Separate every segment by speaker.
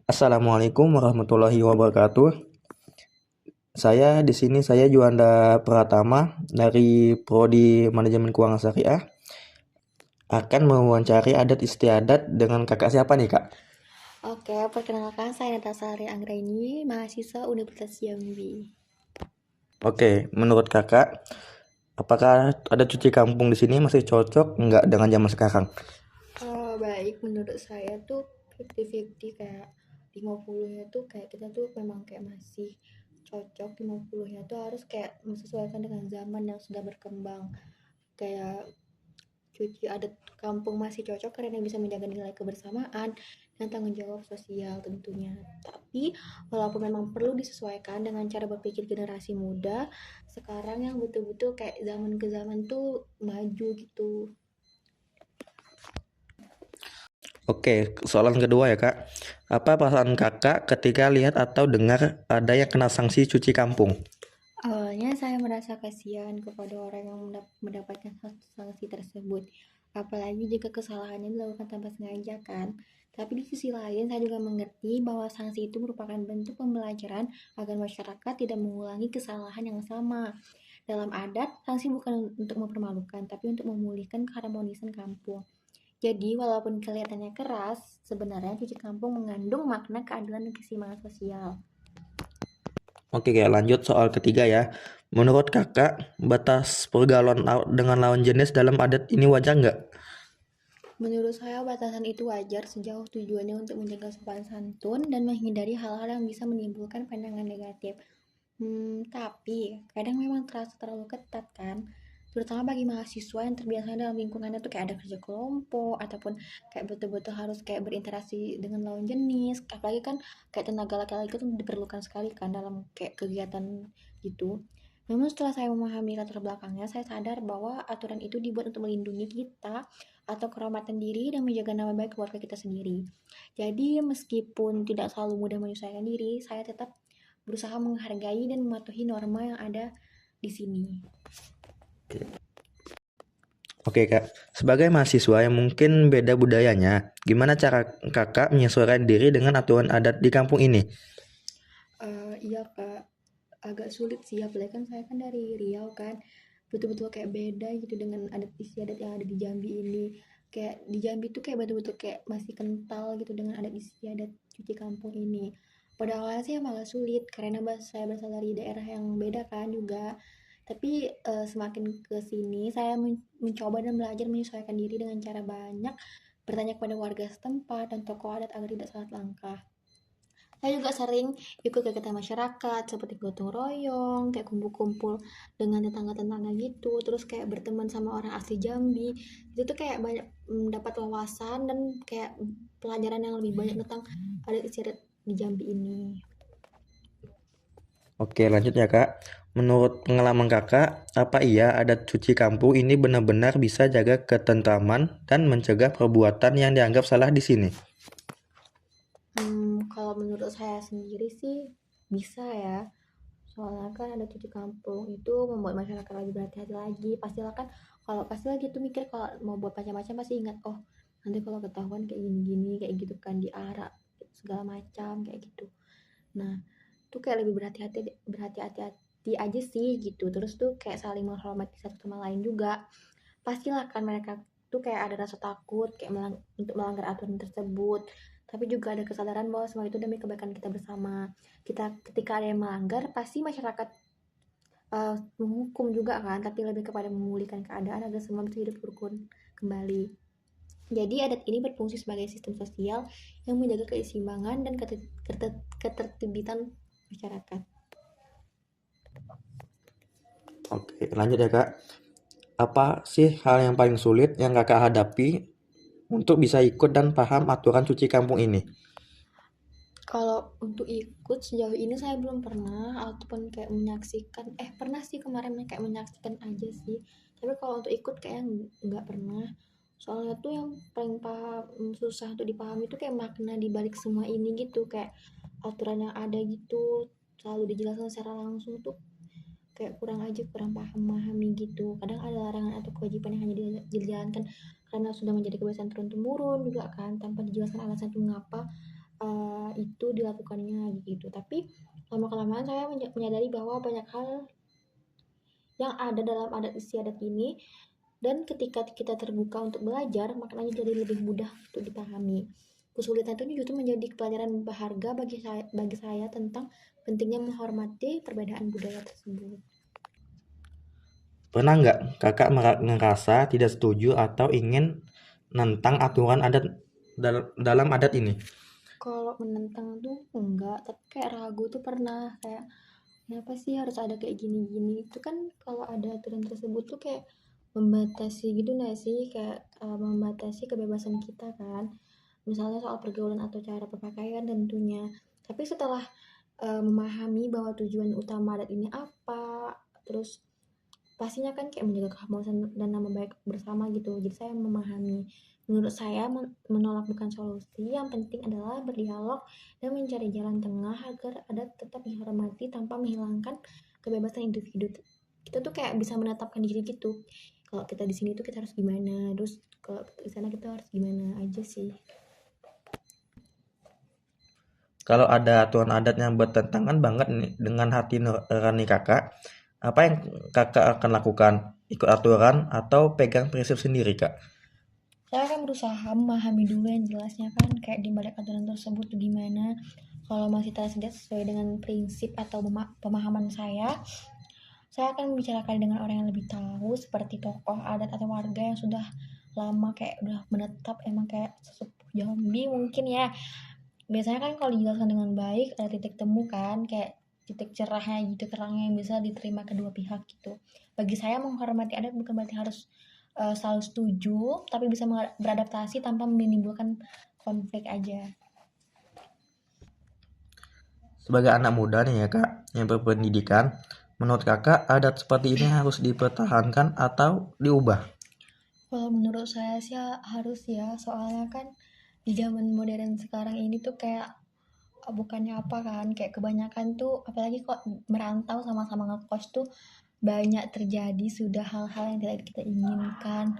Speaker 1: Assalamualaikum warahmatullahi wabarakatuh. Saya Juanda Pratama dari Prodi Manajemen Keuangan Syariah akan mewawancari adat istiadat dengan kakak siapa nih, Kak?
Speaker 2: Oke, perkenalkan saya Natasari Anggraini, mahasiswa Universitas Jambi.
Speaker 1: Oke, menurut kakak, apakah ada cuci kampung di sini masih cocok nggak dengan zaman sekarang?
Speaker 2: Baik, menurut saya tuh 50-50, kayak 50-nya tuh kayak kita tuh memang kayak masih cocok, 50-nya tuh harus kayak menyesuaikan dengan zaman yang sudah berkembang. Kayak cuci adat kampung masih cocok karena bisa menjaga nilai kebersamaan dan tanggung jawab sosial tentunya. Tapi walaupun memang perlu disesuaikan dengan cara berpikir generasi muda, sekarang yang betul-betul kayak zaman ke zaman tuh maju gitu.
Speaker 1: Oke, soalan kedua ya, Kak. Apa perasaan kakak ketika lihat atau dengar ada yang kena sanksi cuci kampung?
Speaker 2: Awalnya saya merasa kasihan kepada orang yang mendapatkan sanksi tersebut, apalagi jika kesalahannya dilakukan tanpa sengaja kan. Tapi di sisi lain saya juga mengerti bahwa sanksi itu merupakan bentuk pembelajaran agar masyarakat tidak mengulangi kesalahan yang sama. Dalam adat, sanksi bukan untuk mempermalukan, tapi untuk memulihkan keharmonisan kampung. Jadi, walaupun kelihatannya keras, sebenarnya cuci kampung mengandung makna keadilan dan keseimbangan sosial.
Speaker 1: Oke, kayak lanjut soal ketiga ya. Menurut kakak, batas pergaulan dengan lawan jenis dalam adat ini wajar nggak?
Speaker 2: Menurut saya batasan itu wajar sejauh tujuannya untuk menjaga sopan santun dan menghindari hal-hal yang bisa menimbulkan pandangan negatif. Tapi kadang memang terasa terlalu ketat kan, terutama bagi mahasiswa yang terbiasa dalam lingkungannya tuh kayak ada kerja kelompok ataupun kayak betul-betul harus kayak berinteraksi dengan lawan jenis. Apalagi kan kayak tenaga laki-laki itu diperlukan sekali kan dalam kayak kegiatan gitu. Namun setelah saya memahami latar belakangnya, saya sadar bahwa aturan itu dibuat untuk melindungi kita atau kehormatan diri dan menjaga nama baik keluarga kita sendiri. Jadi meskipun tidak selalu mudah menyesuaikan diri, saya tetap berusaha menghargai dan mematuhi norma yang ada di sini.
Speaker 1: Oke kak, sebagai mahasiswa yang mungkin beda budayanya, gimana cara kakak menyesuaikan diri dengan aturan adat di kampung ini?
Speaker 2: Iya kak, agak sulit sih, apalagi kan saya kan dari Riau kan, betul-betul kayak beda gitu dengan adat istiadat yang ada di Jambi ini. Kayak di Jambi tuh kayak betul-betul kayak masih kental gitu dengan adat istiadat cuci kampung ini. Pada awalnya sih emang agak sulit karena saya berasal dari daerah yang beda kan juga. Tapi semakin ke sini saya mencoba dan belajar menyesuaikan diri dengan cara banyak bertanya kepada warga setempat dan tokoh adat agar tidak salah langkah. Saya juga sering ikut kegiatan masyarakat seperti gotong royong, kayak kumpul-kumpul dengan tetangga-tetangga gitu, terus kayak berteman sama orang asli Jambi. Itu tuh kayak banyak dapat wawasan dan kayak pelajaran yang lebih banyak tentang adat istiadat di Jambi ini.
Speaker 1: Oke lanjut ya kak, menurut pengalaman kakak, apa iya adat cuci kampung ini benar-benar bisa jaga ketentraman dan mencegah perbuatan yang dianggap salah di sini?
Speaker 2: Kalau menurut saya sendiri sih bisa ya. Soalnya kan ada cuci kampung itu membuat masyarakat lebih berhati-hati lagi. Pastilah kan kalau pastilah gitu mikir kalau mau buat macam-macam pasti ingat, oh nanti kalau ketahuan kayak gini-gini kayak gitu kan diarak segala macam kayak gitu. Nah, tuh kayak lebih berhati-hati aja sih gitu. Terus tuh kayak saling menghormati satu sama lain juga. Pastilah kan mereka tuh kayak ada rasa takut kayak untuk melanggar aturan tersebut. Tapi juga ada kesadaran bahwa semua itu demi kebaikan kita bersama. Kita ketika ada yang melanggar, pasti masyarakat menghukum juga kan, tapi lebih kepada memulihkan keadaan agar semua bisa hidup rukun kembali. Jadi adat ini berfungsi sebagai sistem sosial yang menjaga keseimbangan dan ketertiban masyarakat.
Speaker 1: Oke lanjut ya kak, apa sih hal yang paling sulit yang kakak hadapi untuk bisa ikut dan paham aturan cuci kampung ini?
Speaker 2: Kalau untuk ikut sejauh ini saya belum pernah ataupun kayak menyaksikan, pernah sih kemarin kayak menyaksikan aja sih. Tapi kalau untuk ikut kayak nggak pernah. Soalnya tuh yang paling susah untuk dipahami itu kayak makna di balik semua ini gitu, kayak aturan yang ada gitu selalu dijelaskan secara langsung tuh kayak kurang aja, kurang paham memahami gitu. Kadang ada larangan atau kewajiban yang hanya dijalankan karena sudah menjadi kebiasaan turun temurun juga kan, tanpa dijelaskan alasan itu mengapa. itu dilakukannya gitu. Tapi lama-kelamaan saya menyadari bahwa banyak hal yang ada dalam adat istiadat ini, dan ketika kita terbuka untuk belajar, maknanya jadi lebih mudah untuk dipahami. Kesulitan itu justru menjadi pelajaran berharga bagi saya tentang pentingnya menghormati perbedaan budaya tersebut.
Speaker 1: Pernah nggak kakak ngerasa tidak setuju atau ingin nentang aturan adat dalam adat ini?
Speaker 2: Kalau menentang tuh enggak, tapi kayak ragu tuh pernah, kayak kenapa sih harus ada kayak gini-gini. Itu kan kalau ada aturan tersebut tuh kayak membatasi gitu nggak sih, kayak membatasi kebebasan kita kan, misalnya soal pergaulan atau cara berpakaian tentunya. Tapi setelah memahami bahwa tujuan utama adat ini apa, terus pastinya kan kayak menjaga keharmonisan dan nama baik bersama gitu. Jadi saya memahami. Menurut saya menolak bukan solusi. Yang penting adalah berdialog dan mencari jalan tengah agar adat tetap dihormati tanpa menghilangkan kebebasan individu. Kita tuh kayak bisa menetapkan diri gitu. Kalau kita di sini tuh kita harus gimana, terus kalau di sana kita harus gimana aja sih.
Speaker 1: Kalau ada aturan adat yang bertentangan banget nih dengan hati nurani kakak, apa yang kakak akan lakukan? Ikut aturan atau pegang prinsip sendiri, Kak?
Speaker 2: Saya akan berusaha memahami dulu yang jelasnya kan, kayak di balik aturan tersebut tuh gimana. Kalau masih tidak sesuai dengan prinsip atau pemahaman saya akan membicarakan dengan orang yang lebih tahu, seperti tokoh adat atau warga yang sudah lama kayak udah menetap, emang kayak sesepuh Jambi mungkin ya. Biasanya kan kalau dijelaskan dengan baik ada titik temu kan, kayak titik cerahnya gitu, terangnya yang bisa diterima kedua pihak gitu. Bagi saya menghormati adat bukan berarti harus selalu setuju, tapi bisa beradaptasi tanpa menimbulkan konflik aja.
Speaker 1: Sebagai anak muda nih ya, Kak, yang berpendidikan, menurut kakak adat seperti ini harus dipertahankan atau diubah?
Speaker 2: Kalau menurut saya sih harus ya, soalnya kan di zaman modern sekarang ini tuh kayak bukannya apa kan, kayak kebanyakan tuh apalagi kok merantau sama-sama ngekos tuh banyak terjadi sudah hal-hal yang tidak kita inginkan,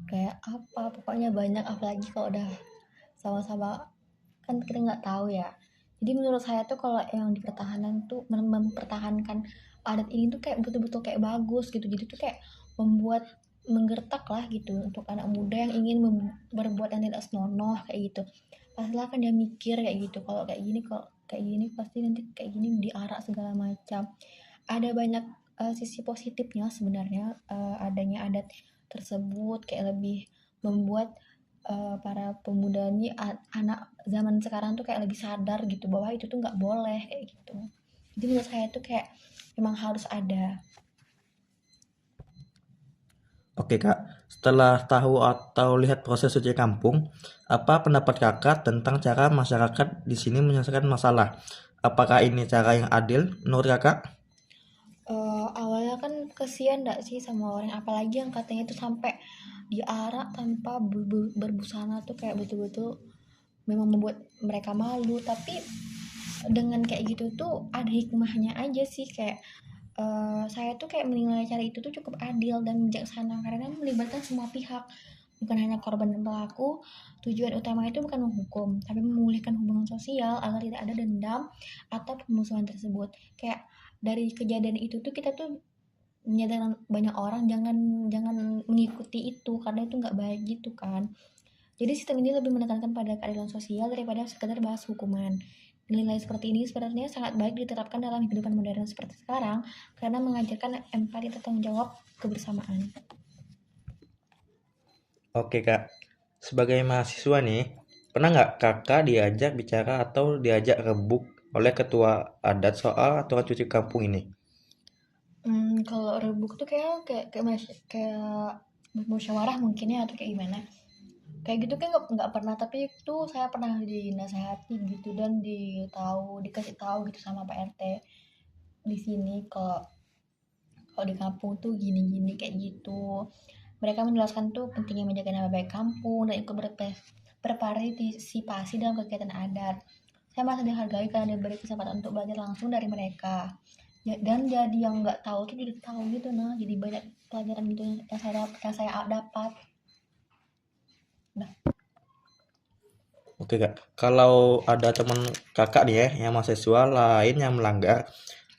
Speaker 2: kayak apa pokoknya banyak, apalagi kalau udah sama-sama kan kita nggak tahu ya. Jadi menurut saya tuh kalau yang dipertahankan tuh mempertahankan adat ini tuh kayak betul-betul kayak bagus gitu, jadi tuh kayak membuat menggertak lah gitu untuk anak muda yang ingin berbuat yang tidak senonoh kayak gitu. Pastilah kan dia mikir kayak gitu, kalau kayak gini pasti nanti kayak gini diarak segala macam. Ada banyak sisi positifnya sebenarnya, adanya adat tersebut kayak lebih membuat para pemuda ini, anak zaman sekarang tuh kayak lebih sadar gitu bahwa itu tuh nggak boleh kayak gitu. Jadi menurut saya tuh kayak memang harus ada.
Speaker 1: Oke, Kak, setelah tahu atau lihat proses suci kampung, apa pendapat kakak tentang cara masyarakat di sini menyelesaikan masalah? Apakah ini cara yang adil menurut kakak?
Speaker 2: Awalnya kan kesian nggak sih sama orang, apalagi yang katanya itu sampai diarak tanpa berbusana tuh kayak betul-betul memang membuat mereka malu. Tapi dengan kayak gitu tuh ada hikmahnya aja sih, kayak saya tuh kayak menilai cara itu tuh cukup adil dan bijaksana karena melibatkan semua pihak, bukan hanya korban dan pelaku. Tujuan utama itu bukan menghukum, tapi memulihkan hubungan sosial agar tidak ada dendam atau permusuhan tersebut. Kayak dari kejadian itu tuh kita tuh menyadarkan banyak orang jangan jangan mengikuti itu karena itu nggak baik gitu kan. Jadi sistem ini lebih menekankan pada keadilan sosial daripada sekedar bahas hukuman. Nilai seperti ini sebenarnya sangat baik diterapkan dalam kehidupan modern seperti sekarang karena mengajarkan empati dan tanggung jawab kebersamaan.
Speaker 1: Oke, Kak, sebagai mahasiswa nih, pernah nggak kakak diajak bicara atau diajak rebuk oleh ketua adat soal aturan cuci kampung ini?
Speaker 2: Kalau rebuk tuh kayak musyawarah mungkin ya, atau kayak gimana? Kayak gitu kan nggak pernah, tapi itu saya pernah dinasehati gitu dan dikasih tahu gitu sama Pak RT di sini, kalau di kampung tuh gini-gini kayak gitu. Mereka menjelaskan tuh pentingnya menjaga nama baik kampung dan ikut berpartisipasi dalam kegiatan adat. Saya merasa dihargai karena diberi kesempatan untuk belajar langsung dari mereka. Ya, dan jadi yang nggak tahu tuh jadi tahu gitu, nah jadi banyak pelajaran gitu yang saya dapat. Nah,
Speaker 1: Oke kak, kalau ada teman kakak nih ya, yang mahasiswa lain yang melanggar,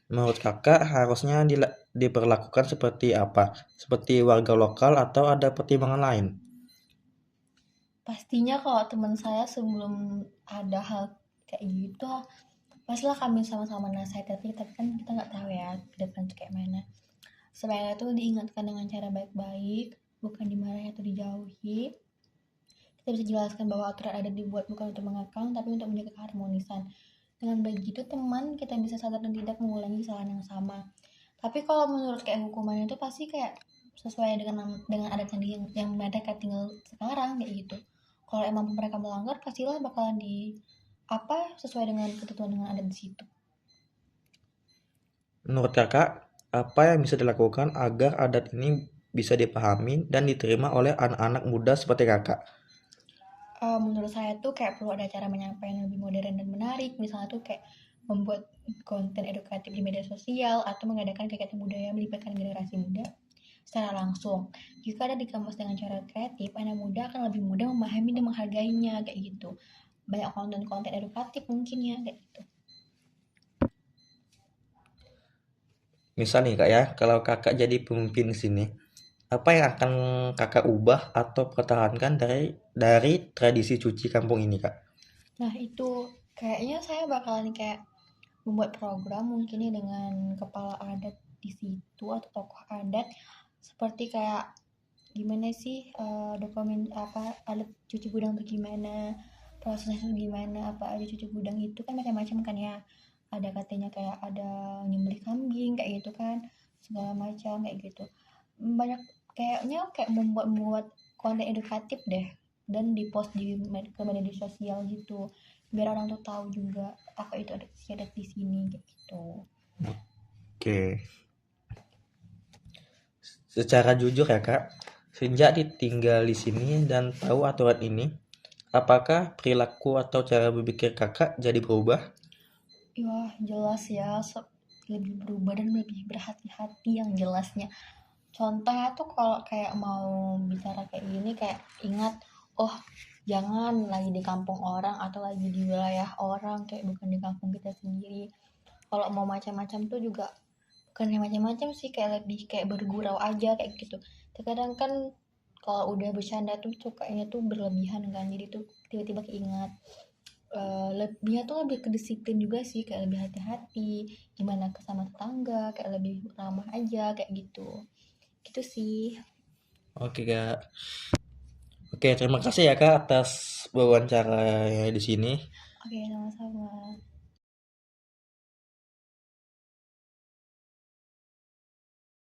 Speaker 1: menurut kakak harusnya diperlakukan seperti apa? Seperti warga lokal atau ada pertimbangan lain?
Speaker 2: Pastinya kalau teman saya sebelum ada hal kayak gitu, pastilah kami sama-sama nasihati, tapi kan kita nggak tahu ya ke depan tuh kayak mana. Sebaiknya tuh diingatkan dengan cara baik-baik, bukan dimarahi atau dijauhi. Kita bisa jelaskan bahwa aturan ada dibuat bukan untuk mengekang, tapi untuk menjaga keharmonisan. Dengan begitu teman kita bisa sadar dan tidak mengulangi kesalahan yang sama. Tapi kalau menurut kayak hukumannya itu pasti kayak sesuai dengan adat yang mereka tinggal sekarang kayak gitu. Kalau emang mereka melanggar pastilah bakalan di apa sesuai dengan ketentuan dengan ada di situ.
Speaker 1: Menurut kakak, apa yang bisa dilakukan agar adat ini bisa dipahami dan diterima oleh anak-anak muda seperti kakak?
Speaker 2: Menurut saya tuh kayak perlu ada cara menyampaikan yang lebih modern dan menarik, misalnya tuh kayak membuat konten edukatif di media sosial atau mengadakan kegiatan budaya melibatkan generasi muda secara langsung. Jika ada dikemas dengan cara kreatif, anak muda akan lebih mudah memahami dan menghargainya kayak gitu. Banyak konten-konten edukatif mungkin ya kayak gitu.
Speaker 1: Misal nih kak ya, kalau kakak jadi pemimpin di sini, apa yang akan kakak ubah atau pertahankan dari tradisi cuci kampung ini kak?
Speaker 2: Nah itu kayaknya saya bakalan kayak membuat program mungkin ya dengan kepala adat di situ atau tokoh adat seperti kayak gimana sih dokumen apa alat cuci gudang tuh gimana, prosesnya tuh gimana, apa aja cuci gudang itu kan macam-macam kan ya, ada katanya kayak ada nyembelih kambing kayak gitu kan, segala macam kayak gitu. Banyak kayaknya kayak membuat konten edukatif deh dan dipost ke media sosial gitu biar orang tuh tahu juga apa itu adat di sini kayak gitu.
Speaker 1: Oke, secara jujur ya kak, sejak ditinggal di sini dan tahu aturan ini, apakah perilaku atau cara berpikir kakak jadi berubah?
Speaker 2: Wah jelas ya, lebih berubah dan lebih berhati-hati yang jelasnya. Contohnya tuh kalau kayak mau bicara kayak gini kayak ingat, oh jangan lagi di kampung orang atau lagi di wilayah orang kayak bukan di kampung kita sendiri. Kalau mau macam-macam tuh juga bukan macam-macam sih, kayak lebih kayak bergurau aja kayak gitu. Terkadang kan kalau udah bercanda tuh sukanya tuh berlebihan kan, jadi tuh tiba-tiba keingat. Lebihnya tuh lebih ke disiplin juga sih, kayak lebih hati-hati gimana ke sama tetangga, kayak lebih ramah aja kayak gitu. Gitu sih.
Speaker 1: Oke kak, oke terima kasih ya kak atas wawancaranya di sini.
Speaker 2: Oke, sama-sama.